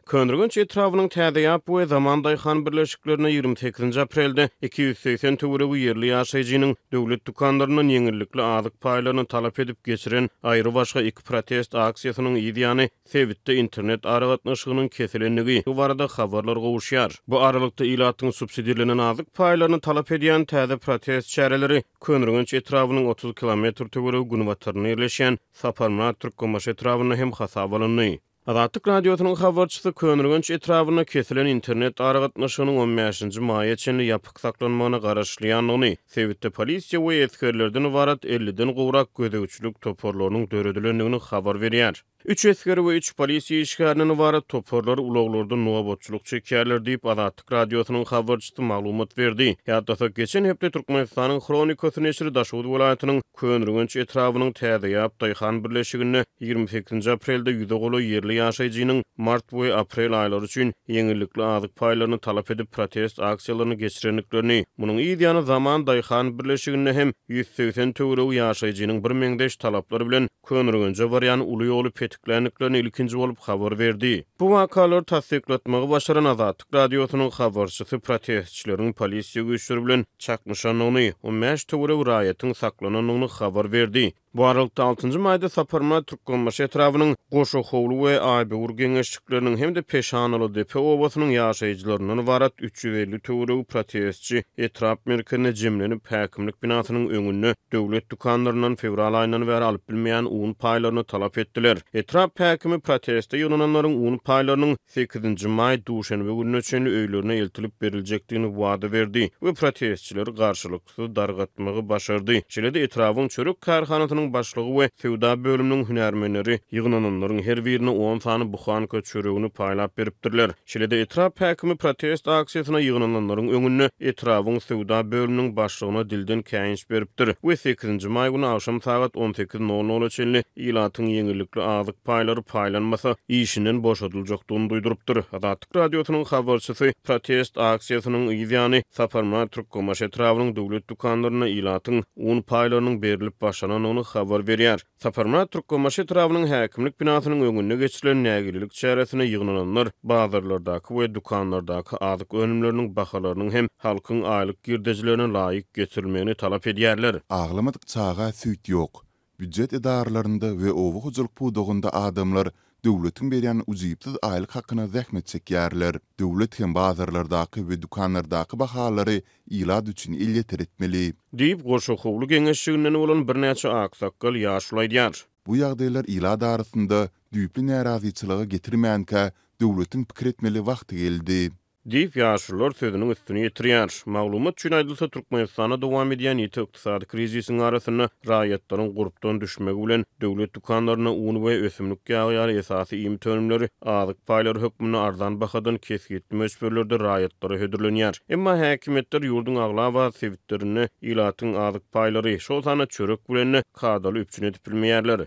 Könrügünç etrawynyň täzeýap we zaman daýhan birleşiklerine 28 aprelde 280 töweregi yerli ýaşaýjynyň döwlet dukanlarynyň ýeňillikli azyk paýlaryny talap edip geçiren aýry başga iki protest aksiýasynyň ýa-ni Sewitde internet aragatnaşygynyň kesilenligi bu barada habarlar gowuşýar. Bu aralykda ilatyň subsidiýalenen azyk paýlaryny talap edýän täze protest çäreleri Könrügünç etrawynyň 30 kilometr töweregi Günwatarna ýerleşen Saparmat Türkmenbaş etrawyny hem hasap alındy. Azatlyk radiosynyň habarçysy Könrügünç etrawyna kesilen internet aragatnaşygynyň 15-nji maýa çenli ýapyk saklanmagyna garaşlýanlygyny, Sewitde polisiýa we eskerlerden ibarat 50-den gowrak gözegçilik toporlarynyň döredelendigini habar berýär. 3 esker we 3 polisiýa işgäriniň ibarat toporlar ulaglardan nowabotçuluk çekýärler diýip Azatlyk radiosynyň habarçysy maglumat berdi. Ýa-da geçen hepde Türkmenistanyň Kronikasy neşri Daşowut welaýatynyň Könrügünç etrawynyň täzeýap daýhan birleşigini 28 aprelde ýüze yerli ýaşaýjynyň mart we aprel aýlary üçin ýeňillikli azyk paýlaryny talap edip protest aksiýalaryny geçirenliklerini, munyň ýa-da zaman daýhan birleşigini hem 180 töweregi ýaşaýjynyň bir meňdeş talaplary bilen Könrügünçe barýan uly ýoly petiklenliklerini ilkinji bolup habar berdi. Bu wakalary tasdiklatmagy başaran Azatlyk radiosynyň habarçysy protestçileriň polisiýa güýçleri bilen çakmışanyny, 15 töweregi raýatyň saklananyny habar berdi. Bu aralykda 6-njy maýda Saparmat Türkmenbaş etrawynyň goşa howlu we aýby geňeşlikleriniň hemde peşanaly depe obasynyň ýaşaýjylarynyň ibarat 350 töweregi protestçi etrap merkezine jemlenip häkimlik binasynyň öňünde döwlet dukanlaryndan fevral aýyndan bäri alyp bilmeýän un paýlaryny talap etdiler. Etrap häkimi proteste ýonananlaryň un paýlarynyň 8-nji maý duşanbe gününe çenli öýlerine eltilip beriljekdigini wada berdi we protestçiler garşylykly dargatmagy başardy. Şeýle-de etrawyň çörek karhanasynyň başlygy we sewda bölüminiň hünärmenleri ýygnananlaryň her birine 10 sany buhanka çöregini paýlap beripdirler. Şeýle-de etrap häkimi protest aksiýasyna ýygnananlaryň öňünde etrawyň sewda bölüminiň başlygyna dilden käýinç beripdir we 8-nji maý güni akşam saat 18:00 çenli ilatyň ýeňillikli azyk paýlary paýlanmasa işinden boşadyljakdygyny duýdurypdyr. Azatlyk radiosynyň habarçysy protest aksiýasynyň ýa-ni Saparmat Türkmenbaş etrawynyň döwlet dukanlaryna ilatyň un paýlarynyň berilip başlananyny habar berýär. Saparmat Türkmenbaş etrawynyň häkimlik binasynyň öňünde geçirilen nägililik çäresine ýygnananlar bazarlardaky we dukanlardaky azyk önümleriniň bahalarynyň hem halkyň aýlyk girdejilerine laýyk getirilmegini talap edýärler. Aglamadyk çaga süýt ýok. Büdjet edarlarynda we owu hujuluk pudugunda adamlar döwletiň berýän uzypsyz aýlyk hakyna zähmet çekýärler. Döwlet hem bazarlardaky we dukanlardaky bahalary ilad üçin illeter etmeli. Diýip goşa howlu geňeşliginden bolan bir näçe aksakkal ýaşulaýdýar. Bu ýagdaýlar ilad arasynda düýpli närazyçylyga getirmänkä döwletiň pikir etmeli wagty geldi. Diýip ýaşular sözüniň üstüne ýetirýär. Maglumat üçin aýdylsa Türkmenistana dowam edýän ýeti-ykdysady krizisiň arasyna raýatlaryň gurupdan düşmegi bilen döwlet dukanlaryna un we ösümlik ýagy esasy ýym-töňümleri azyk paýlary hökmüne arzan bahadan kesgitli möçberlerde raýatlara hödürlenýär. Emma häkimetler ýurduň agla we sewitlerini ilatyň azyk paýlary şol sana çörek bilen kadaly üpçün edip bilmeýärler.